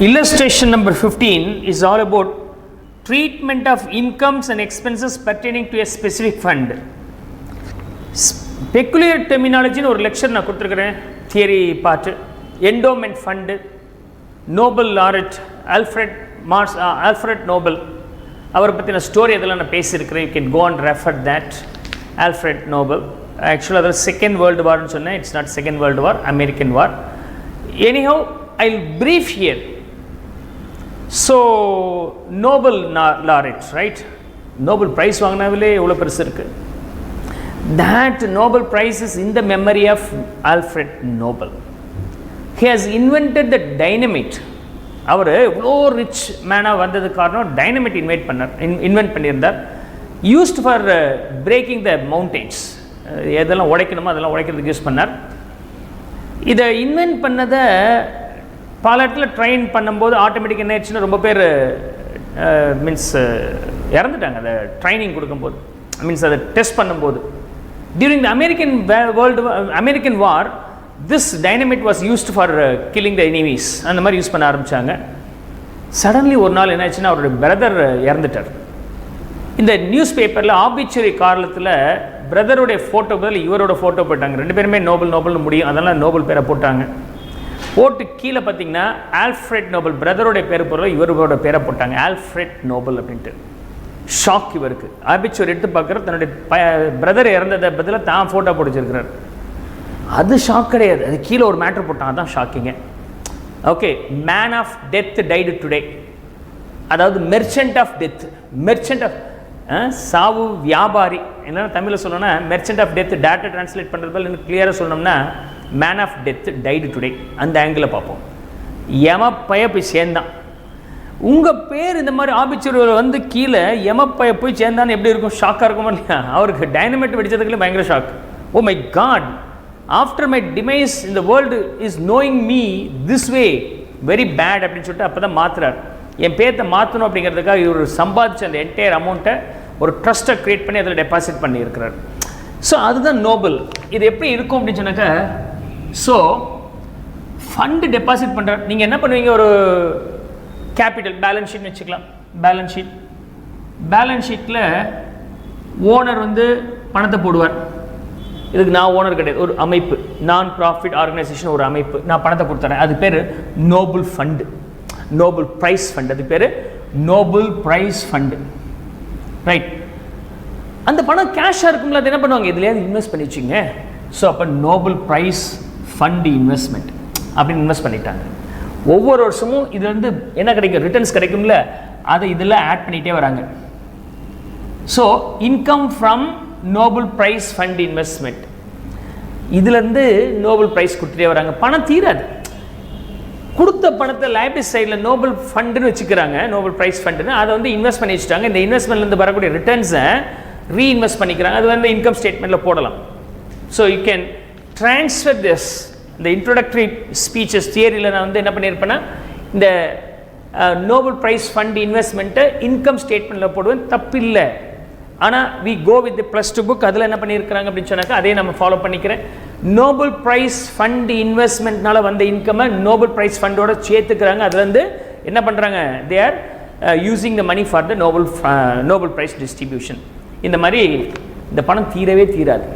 Illustration number 15 is all about treatment of incomes and expenses pertaining to a specific fund. Peculiar terminology ஒரு lecture நான் கொடுத்துருக்கிறேன், theory part. Endowment fund, Nobel laureate Alfred Nobel, அவரை பற்றின story அதெல்லாம் நான் பேசியிருக்கிறேன். You can go and refer that. Alfred Nobel ஆக்சுவலாக அதாவது செகண்ட் வேர்ல்டு வார்னு சொன்னேன். It's not second world war, American war. Anyhow I will brief here. So Nobel laureate, right? Nobel prize வாங்கினாவிலே எவ்வளோ பெருசு இருக்குது. that Nobel Prize is in the memory of Alfred Nobel. He has invented the dynamite. அவர் இவ்வளோ rich மேனாக வந்தது காரணம் dynamite invent பண்ணியிருந்தார். Used for breaking the mountains. எதெல்லாம் உடைக்கணுமோ அதெல்லாம் உடைக்கிறதுக்கு யூஸ் பண்ணார். இதை இன்வென்ட் பண்ணதை பல இடத்துல ட்ரெயின் பண்ணும்போது ஆட்டோமேட்டிக் என்ன ஆயிடுச்சுன்னா ரொம்ப பேர் இறந்துட்டாங்க அதை ட்ரைனிங் கொடுக்கும்போது, அதை டெஸ்ட் பண்ணும்போது. During the American war this dynamite was used for killing the enemies. அந்த மாதிரி யூஸ் பண்ண ஆரம்பித்தாங்க. சடன்லி ஒரு நாள் என்ன ஆச்சுன்னா அவருடைய பிரதர் இறந்துட்டார். இந்த நியூஸ் பேப்பரில் ஆபிச்சுரி காலத்தில் பிரதருடைய ஃபோட்டோ பதில் இவரோட ஃபோட்டோ போட்டாங்க. ரெண்டு பேருமே நோபல்னு முடியும், அதெல்லாம் நோபல் பேரை போட்டாங்க. போட்டு கீழே பார்த்தீங்கன்னா ஆல்ஃப்ரெட் நோபல், பிரதருடைய பேர் போடுறது இவரோட பேரை போட்டாங்க, ஆல்ஃப்ரெட் நோபல் அப்படின்ட்டு. ஷாக் இவருக்கு. ஆபிச்சுவர் எடுத்து பார்க்குற தன்னுடைய பிரதர் இறந்ததை பதிலாக தான் ஃபோட்டோ போட்டுச்சிருக்கிறார். அது ஷாக் கிடையாது, அது கீழே ஒரு மேட்ரு போட்டான், அதான் ஷாக்கிங்க. Okay, man of death died today, அதாவது merchant of death, merchant of சாவு வியாபாரி. என்னென்னா தமிழில் சொல்லணும்னா மெர்ச்சன்ட் ஆஃப் டெத் டேட்டா டிரான்ஸ்லேட் பண்ணுறது போல் இன்னும் கிளியராக சொல்லணும்னா man of death died today. அந்த ஆங்கிளில் பார்ப்போம். யமப்பய போய் சேர்ந்தான். உங்கள் பேர் இந்த மாதிரி ஆபிச்சுரியில் வந்து கீழே யமப்பய போய் சேர்ந்தான்னு எப்படி இருக்கும்? ஷாக்காக இருக்குமா இல்லையா? அவருக்கு டைனமைட் வெடிச்சதுக்குள்ளே பயங்கர shock. Oh my god, after my demise இந்த world is knowing me this way very bad அப்படின்னு சொல்லிட்டு அப்போ தான் மாற்றுறார். என் பேர்த்தை மாற்றணும் அப்படிங்கிறதுக்காக இவர் சம்பாதிச்ச அந்த என்டையர் அமௌண்ட்டை ஒரு ட்ரஸ்ட்டை க்ரியேட் பண்ணி அதில் டெபாசிட் பண்ணியிருக்கிறார். ஸோ அதுதான் நோபல். இது எப்படி இருக்கும் அப்படின்னு சொன்னாக்கா, ஸோ ஃபண்டு டெபாசிட் பண்ணுறார். நீங்கள் என்ன பண்ணுவீங்க? ஒரு கேபிட்டல் பேலன்ஸ் ஷீட்னு வச்சுக்கலாம். பேலன்ஸ் ஷீட்டில் ஓனர் வந்து பணத்தை போடுவார். இதுக்கு நான் ஓனர் கிடையாது, ஒரு அமைப்பு, நான் ப்ராஃபிட் ஆர்கனைசேஷன், ஒரு அமைப்பு. நான் பணத்தை கொடுத்துறேன், அது பேர் Nobel fund, Nobel prize fund. அது பேர் நோபல் ப்ரைஸ் ஃபண்டு, ரைட்? அந்த பணம் கேஷாக இருக்கும்ல, அது என்ன பண்ணுவாங்க? இதுலையாவது இன்வெஸ்ட் பண்ணி வச்சுங்க. ஸோ அப்போ நோபல் ப்ரைஸ் ஃபண்டு இன்வெஸ்ட்மெண்ட் அப்படின்னு இன்வெஸ்ட் பண்ணிட்டாங்க. ஒவ்வொரு வருஷமும் இது வந்து என்ன கிடைக்கும்? ரிட்டர்ன்ஸ் கிடைக்கும்ல, அதை இதில் ஆட் பண்ணிகிட்டே வராங்க. So income from Nobel prize fund investment, இதுலேருந்து நோபல் ப்ரைஸ் கொடுத்துட்டே வராங்க. பணம் தீராது. கொடுத்த பணத்தை லைபிலிட்டி சைடில் நோபல் ஃபண்டுன்னு வச்சுக்கிறாங்க, நோபல் ப்ரைஸ் ஃபண்டுன்னு. அதை வந்து இன்வெஸ்ட் பண்ணி வச்சுட்டாங்க. இந்த இன்வெஸ்ட்மெண்ட்லேருந்து வரக்கூடிய ரிட்டர்ன்ஸை ரீஇன்வெஸ்ட் பண்ணிக்கிறாங்க. அது வந்து இன்கம் ஸ்டேட்மெண்ட்டில் போடலாம். So you can transfer this. இந்த இன்ட்ரோடக்டரி ஸ்பீச்சஸ் தியரியில் நான் வந்து என்ன பண்ணியிருப்பேன்னா, இந்த நோபல் ப்ரைஸ் ஃபண்ட் இன்வெஸ்ட்மெண்ட்டை இன்கம் ஸ்டேட்மெண்ட்டில் போடுவேன், தப்பில்லை. ஆனால் we go with the plus two book, அதில் என்ன பண்ணியிருக்கிறாங்க அப்படின்னு சொன்னாக்கா அதே நம்ம ஃபாலோ பண்ணிக்கிறேன். நோபல் ப்ரைஸ் ஃபண்ட் இன்வெஸ்ட்மெண்ட்னால வந்த இன்கம்மை நோபல் ப்ரைஸ் ஃபண்டோட சேர்த்துக்கிறாங்க. அது வந்து என்ன பண்ணுறாங்க? They are using the money for the Nobel prize distribution. இந்த மாதிரி இந்த பணம் தீரவே தீராது.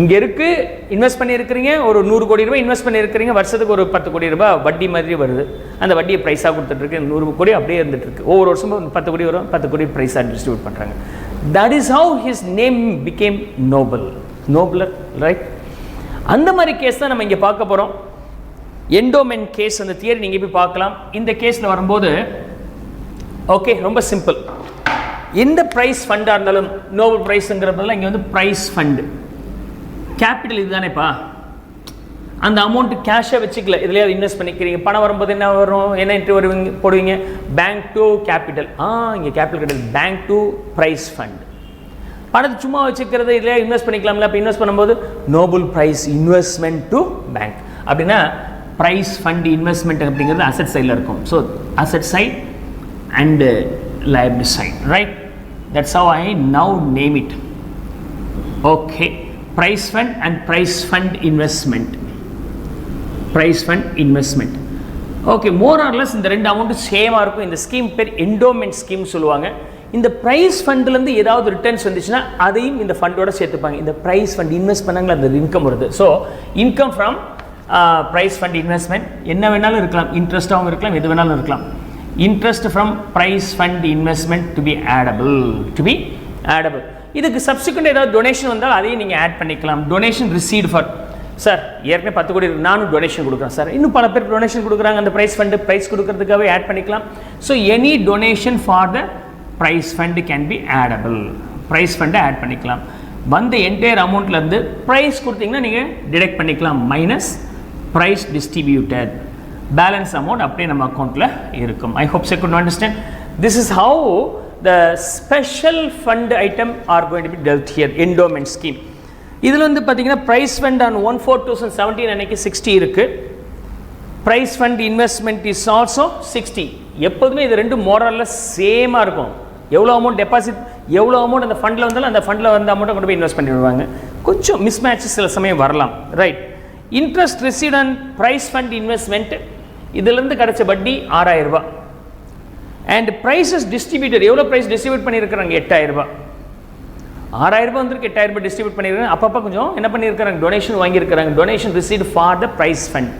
இங்கே இருக்குது, இன்வெஸ்ட் பண்ணியிருக்கிறீங்க, ஒரு 100 கோடி ரூபாய் இன்வெஸ்ட் பண்ணியிருக்கிறீங்க, வருஷத்துக்கு ஒரு 10 கோடி ரூபாய் வட்டி மாதிரி வருது. அந்த வட்டியை ப்ரைஸாக கொடுத்துட்ருக்கு. 100 கோடி அப்படியே இருந்துகிட்ருக்கு. ஒவ்வொரு வருஷமும் 10 கோடி வரும், 10 கோடி ப்ரைஸாக டிஸ்ட்ரிபியூட் பண்ணுறாங்க. That is how his name became Nobel, நோபலர், ரைட்? அந்த மாதிரி கேஸ் தான் நம்ம இங்கே பார்க்க போகிறோம். என்டோமெண்ட் கேஸ், அந்த தியரி நீங்கள் போய் பார்க்கலாம். இந்த கேஸில் வரும்போது ஓகே, ரொம்ப சிம்பிள். எந்த ப்ரைஸ் ஃபண்டாக இருந்தாலும் நோபல் ப்ரைஸுங்கிறப்பெல்லாம் இங்கே வந்து ப்ரைஸ் ஃபண்டு, கேபிட்டல் இதுதானேப்பா. அந்த அமௌண்ட்டு கேஷாக வச்சுக்கல, இதுலையாவது இன்வெஸ்ட் பண்ணிக்கிறீங்க. பணம் வரும்போது என்ன வரும்? என்ன என்ட்ரி வருவீங்க போடுவீங்க? Bank to capital. இங்கே கேபிட்டல் கிடையாது, பேங்க் டு ப்ரைஸ் ஃபண்ட். பணத்தை சும்மா வச்சுக்கிறது இதுலையா இன்வெஸ்ட் பண்ணிக்கலாம்ல. அப்போ இன்வெஸ்ட் பண்ணும்போது Nobel prize investment to bank அப்படின்னா ப்ரைஸ் ஃபண்ட் இன்வெஸ்ட்மெண்ட் அப்படிங்கிறது அசெட் சைடில் இருக்கும். So asset side and liability side, right? That's how I now name it. Okay, price fund and price fund investment. Price fund investment. Okay, more or less இந்த ரெண்டு அமௌண்ட்டும் சேமாக இருக்கும். இந்த scheme பேர் என்டோமெண்ட் ஸ்கீம் சொல்லுவாங்க. இந்த ப்ரைஸ் ஃபண்ட்லேருந்து ஏதாவது ரிட்டர்ன்ஸ் வந்துச்சுன்னா அதையும் இந்த ஃபண்டோட சேர்த்துப்பாங்க. இந்த ப்ரைஸ் ஃபண்ட் இன்வெஸ்ட் பண்ணாங்களா அந்த இன்கம் வருது. So income from prize fund investment என்ன வேணாலும் இருக்கலாம், இன்ட்ரெஸ்ட்டாகவும் இருக்கலாம், எது வேணாலும் இருக்கலாம். Interest from prize fund investment to be addable. இதுக்கு சப்சிக்வெண்ட் ஏதாவது டொனேஷன் வந்தால் அதையும் நீங்கள் ஆட் பண்ணிக்கலாம். டொனேஷன் ரிசீவ்ட் ஃபார் சார் ஏற்கனவே 10 கோடி நானும் டொனேஷன் கொடுக்குறேன் சார், இன்னும் பல பேர் டொனேஷன் கொடுக்குறாங்க, அந்த ப்ரைஸ் ஃபண்டு ப்ரைஸ் கொடுக்கறதுக்காகவே ஆட் பண்ணிக்கலாம். So any donation for the prize fund can be addable. Prize ஃபண்டை ஆட் பண்ணிக்கலாம். வந்த என்டையர் அமௌண்ட்லேருந்து ப்ரைஸ் கொடுத்தீங்கன்னா நீங்கள் டிடெக்ட் பண்ணிக்கலாம். Minus prize distributed, balance amount அப்படியே நம்ம அக்கௌண்ட்டில் இருக்கும். I hope you good understand. This is how the special fund item are going to be dealt here. Endowment scheme இதில் வந்து பார்த்தீங்கன்னா ப்ரைஸ் ஃபண்ட் ஆன் 1/4/2017 அன்னைக்கு 60 இருக்குது. Prize fund investment is also 60. எப்போதுமே இது ரெண்டும் மோரலில் சேமாக இருக்கும். எவ்வளோ அமௌண்ட் டெபாசிட், எவ்வளோ அமௌண்ட் அந்த ஃபண்டில் வந்தாலும் அந்த ஃபண்டில் வந்த அமௌண்ட்டை கொண்டு போய் இன்வெஸ்ட் பண்ணிவிடுவாங்க. கொஞ்சம் மிஸ் மேட்சஸ் சில சமயம் வரலாம். Right. Interest received on prize fund investment இதிலேருந்து கிடச்ச வட்டி 6000 ரூபாய். அண்ட் ப்ரைஸஸ் டிஸ்ட்ரிபியூட்டர் எவ்வளோ ப்ரைஸ் டிஸ்ட்ரிபியூட் பண்ணியிருக்கிறாங்க 8000 ரூபாய். 6000 ரூபாய் வந்துருக்கு, 8000 ரூபாய் டிஸ்ட்ரிபியூட் பண்ணியிருக்காங்க. அப்பப்போ கொஞ்சம் என்ன பண்ணியிருக்காங்க, டொனேஷன் வாங்கியிருக்கிறாங்க. Donation received for the prize fund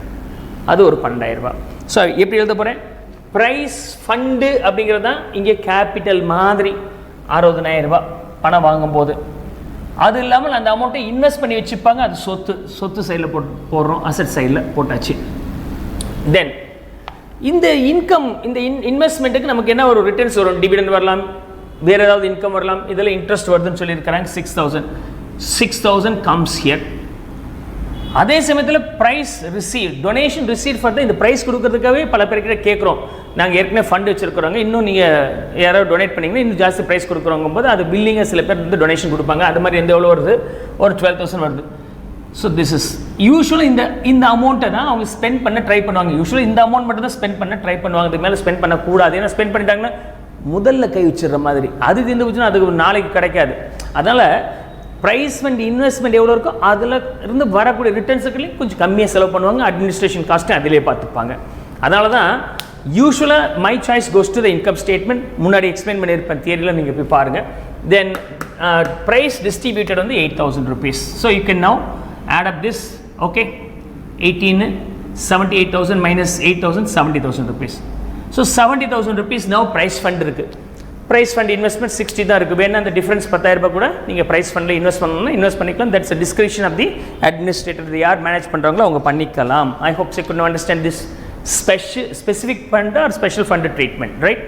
அது ஒரு 12000 ரூபாய். ஸோ எப்படி எழுத போகிறேன், ப்ரைஸ் ஃபண்டு அப்படிங்கிறது தான் இங்கே கேபிட்டல் மாதிரி 60000 ரூபாய் பணம் வாங்கும்போது. அது இல்லாமல் அந்த அமௌண்ட்டை இன்வெஸ்ட் பண்ணி வச்சுப்பாங்க. அது சொத்து சைடில் போடுறோம், அசட் சைடில் போட்டாச்சு. தென் இந்த இன்கம், இந்த இன்வெஸ்ட்மெண்ட்டுக்கு நமக்கு என்ன ஒரு ரிட்டர்ன்ஸ் வரும், டிவிடெண்ட் வரலாம், வேறு ஏதாவது இன்கம் வரலாம். இதில் இன்ட்ரெஸ்ட் வருதுன்னு சொல்லியிருக்கிறாங்க. 6000 கம்ஸ் ஹியர். அதே சமயத்தில் prize receive, donation receive for இந்த ப்ரைஸ் கொடுக்கறதுக்காகவே பல பேர்கிட்ட கேட்குறோம். நாங்கள் ஏற்கனவே ஃபண்ட் வச்சுருக்கிறோங்க, இன்னும் நீங்கள் யாராவது டொனேட் பண்ணிங்கன்னா இன்னும் ஜாஸ்தி ப்ரைஸ் கொடுக்குறோங்கும் போது அது பில்லிங்காக சில பேர் வந்து டொனேஷன் கொடுப்பாங்க. அது மாதிரி எவ்வளோ வருது, ஒரு 12000 வருது. ஸோ திஸ் இஸ் யூஸ்வலாக இந்த அமௌண்ட்டை தான் அவங்க ஸ்பெண்ட் பண்ண ட்ரை பண்ணுவாங்க. யூஸ்வலாக இந்த அமௌண்ட் மட்டும் தான் ஸ்பெண்ட் பண்ண ட்ரை பண்ணுவாங்க. அதுக்கு மேலே ஸ்பெண்ட் பண்ணக்கூடாது. ஏன்னா ஸ்பெண்ட் பண்ணிட்டாங்கன்னா முதல்ல கை வச்சிடுற மாதிரி, அது தீர்ந்து போச்சுன்னா அதுக்கு நாளைக்கு கிடைக்காது. அதனால் ப்ரைஸ் ஃபண்ட் இன்வெஸ்ட்மெண்ட் எவ்வளோ இருக்கோ அதில் இருந்து வரக்கூடிய ரிட்டர்ன்ஸுக்குள்ளேயும் கொஞ்சம் கம்மியாக செலவு பண்ணுவாங்க. அட்மினிஸ்ட்ரேஷன் காஸ்ட்டும் அதிலே பார்த்துப்பாங்க. அதனால தான் யூஸ்வலாக my choice goes to the income statement. முன்னாடி எக்ஸ்பிளைன் பண்ணியிருப்பேன் தியரியில், நீங்கள் போய் பாருங்கள். தென் ப்ரைஸ் டிஸ்ட்ரிபியூட்டட் வந்து 8000 rupees. So you can now add up this. Okay, 78,000 minus 8,000, 70,000 rupees. So 70,000 rupees now price fund இருக்கு. price fund investment 60 தான் இருக்கு. வேணா அந்த டிஃபரன்ஸ் 10000 ரூபாய் கூட நீங்க price fundல இன்வெஸ்ட் பண்ணனும்னா இன்வெஸ்ட் பண்ணிக்கலாம். that's a discretion of the administrator. யார் மேனேஜ் பண்றாங்களோ அவங்க பண்ணிக்கலாம். I hope you could understand this specific fund or special fund treatment, right?